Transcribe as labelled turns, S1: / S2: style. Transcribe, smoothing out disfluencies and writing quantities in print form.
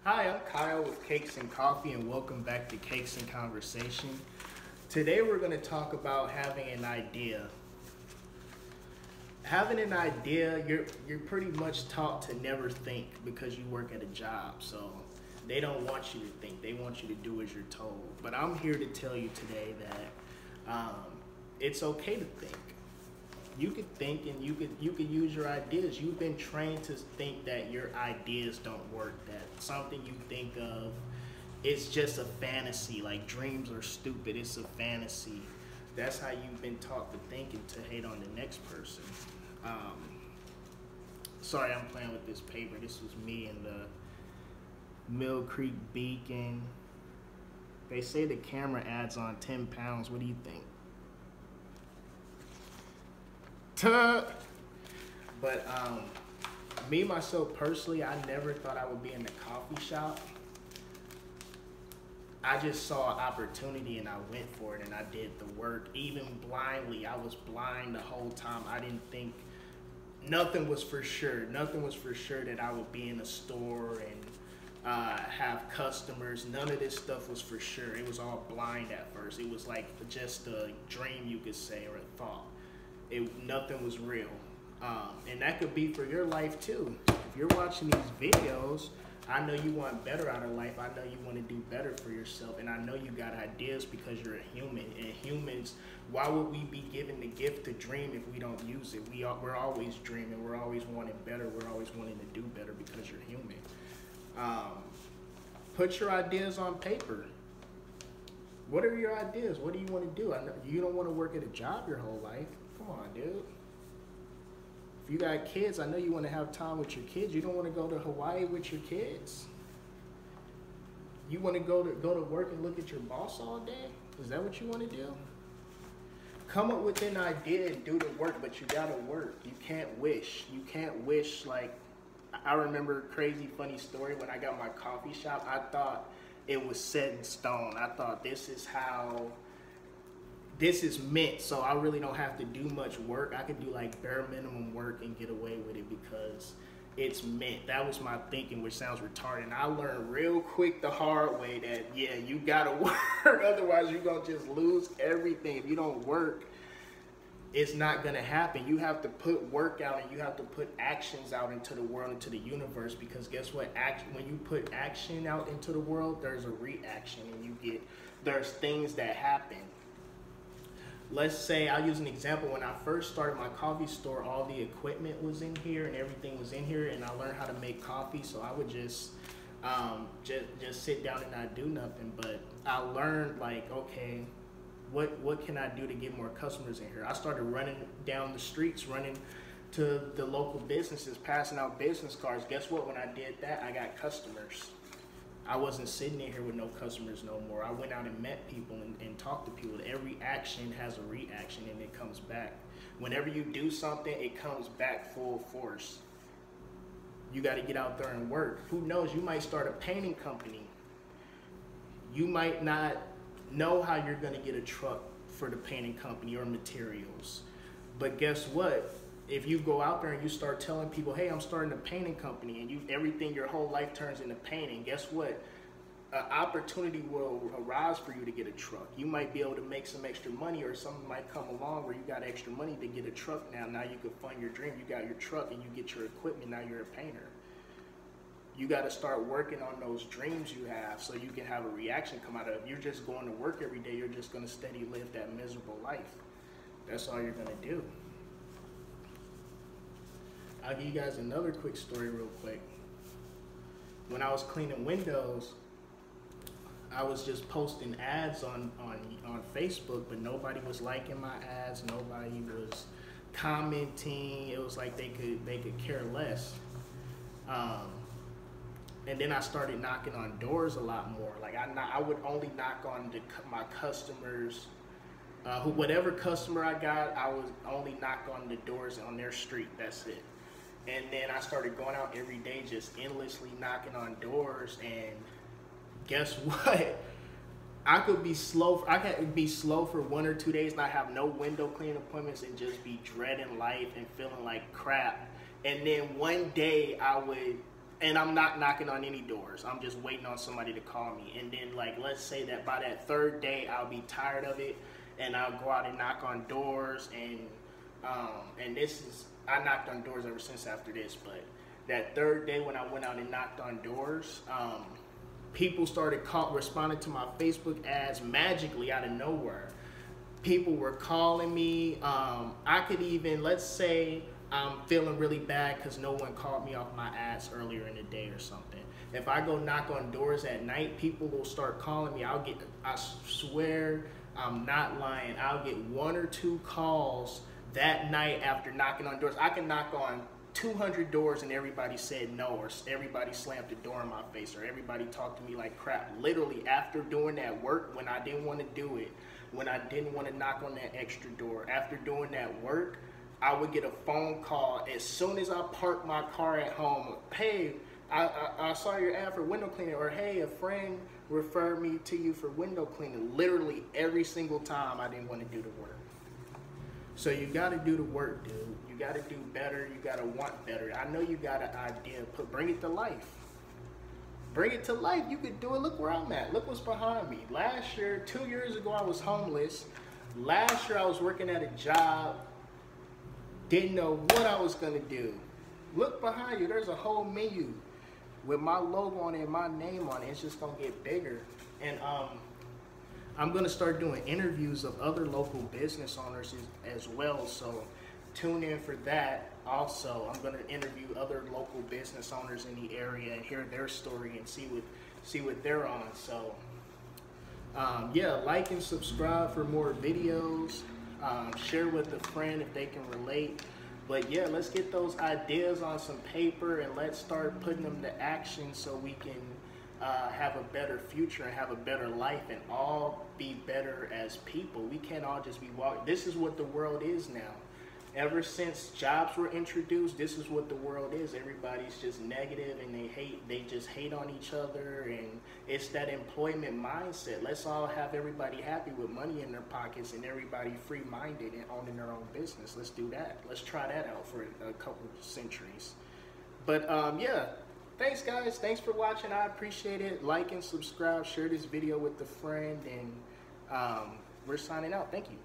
S1: Hi, I'm Kyle with Cakes and Coffee, and welcome back to Cakes and Conversation. Today we're going to talk about having an idea. Having an idea, you're pretty much taught to never think because you work at a job. So they don't want you to think. They want you to do as you're told. But I'm here to tell you today that it's okay to think. You could think and you could use your ideas. You've been trained to think that your ideas don't work, that something you think of is just a fantasy, like dreams are stupid, it's a fantasy. That's how you've been taught to think and to hate on the next person. Sorry, I'm playing with this paper. This was me in the Mill Creek Beacon. They say the camera adds on 10 pounds. What do you think? But me, myself, personally, I never thought I would be in the coffee shop. I just saw an opportunity and I went for it and I did the work, even blindly. I was blind the whole time. I didn't think, nothing was for sure. Nothing was for sure that I would be in a store and have customers. None of this stuff was for sure. It was all blind at first. It was like just a dream, you could say, or a thought. Nothing was real. And that could be for your life too. If you're watching these videos, I know you want better out of life. I know you want to do better for yourself. And I know you got ideas because you're a human. And humans, why would we be given the gift to dream if we don't use it? We're always dreaming. We're always wanting better. We're always wanting to do better because you're human. Put your ideas on paper. What are your ideas? What do you want to do? I know you don't want to work at a job your whole life. Come on, dude. If you got kids, I know you want to have time with your kids. You don't want to go to Hawaii with your kids. You want to go to work and look at your boss all day? Is that what you want to do? Come up with an idea and do the work, but you gotta work. You can't wish. You can't wish. Like, I remember a crazy funny story when I got my coffee shop. I thought it was set in stone. I thought this is meant, so I really don't have to do much work. I could do like bare minimum work and get away with it because it's meant. That was my thinking, which sounds retarded. And I learned real quick the hard way that, yeah, you gotta work. Otherwise, you're gonna just lose everything. If you don't work, it's not gonna happen. You have to put work out and you have to put actions out into the world, into the universe, because guess what? When you put action out into the world, there's a reaction and there's things that happen. Let's say, I'll use an example. When I first started my coffee store, all the equipment was in here and everything was in here, and I learned how to make coffee, so I would just sit down and not do nothing. But I learned, like, okay, what can I do to get more customers in here? I started running down the streets, running to the local businesses, passing out business cards. Guess what? When I did that, I got customers. I wasn't sitting in here with no customers no more. I went out and met people and talked to people. Every action has a reaction and it comes back. Whenever you do something, it comes back full force. You got to get out there and work. Who knows? You might start a painting company. You might not know how you're going to get a truck for the painting company or materials. But guess what? If you go out there and you start telling people, hey, I'm starting a painting company, and everything, your whole life turns into painting, guess what? An opportunity will arise for you to get a truck. You might be able to make some extra money, or something might come along where you got extra money to get a truck now. Now you can fund your dream. You got your truck and you get your equipment. Now you're a painter. You got to start working on those dreams you have so you can have a reaction come out of it. If you're just going to work every day, you're just going to steady live that miserable life. That's all you're going to do. I'll give you guys another quick story real quick. When I was cleaning windows, I was just posting ads on Facebook, but nobody was liking my ads. Nobody was commenting. It was like they could care less. And then I started knocking on doors a lot more. Like I would only knock on my customers. Whatever customer I got, I would only knock on the doors on their street. That's it. And then I started going out every day, just endlessly knocking on doors. And guess what? I could be slow. I could be slow for 1 or 2 days, not have no window cleaning appointments, and just be dreading life and feeling like crap. And then one day I would and I'm not knocking on any doors. I'm just waiting on somebody to call me. And then, like, let's say that by that third day, I'll be tired of it, and I'll go out and knock on doors. And this is, I knocked on doors ever since after this. But that third day when I went out and knocked on doors, people started responding to my Facebook ads magically out of nowhere. People were calling me. I could even, let's say, I'm feeling really bad because no one called me off my ass earlier in the day or something. If I go knock on doors at night, people will start calling me. I swear, I'm not lying, I'll get 1 or 2 calls that night after knocking on doors. I can knock on 200 doors and everybody said no, or everybody slammed the door in my face, or everybody talked to me like crap. Literally, after doing that work, when I didn't want to do it, when I didn't want to knock on that extra door, after doing that work, I would get a phone call as soon as I parked my car at home. Hey, I saw your ad for window cleaning, or hey, a friend referred me to you for window cleaning. Literally every single time I didn't want to do the work. So you got to do the work, dude. You got to do better. You got to want better. I know you got an idea. Bring it to life. Bring it to life. You could do it. Look where I'm at. Look what's behind me. Last year, 2 years ago, I was homeless. Last year, I was working at a job. Didn't know what I was going to do. Look behind you. There's a whole menu with my logo on it and my name on it. It's just going to get bigger. And I'm going to start doing interviews of other local business owners as well. So tune in for that. Also, I'm going to interview other local business owners in the area and hear their story and see what they're on. So yeah, like and subscribe for more videos. Share with a friend if they can relate. But yeah, let's get those ideas on some paper and let's start putting them to action so we can have a better future and have a better life and all be better as people. We can't all just be walking. This is what the world is now. Ever since jobs were introduced, this is what the world is. Everybody's just negative and they just hate on each other, and it's that employment mindset. Let's all have everybody happy with money in their pockets and everybody free-minded and owning their own business. Let's do that. Let's try that out for a couple of centuries. But yeah, thanks guys. Thanks for watching. I appreciate it. Like and subscribe. Share this video with a friend, and we're signing out. Thank you.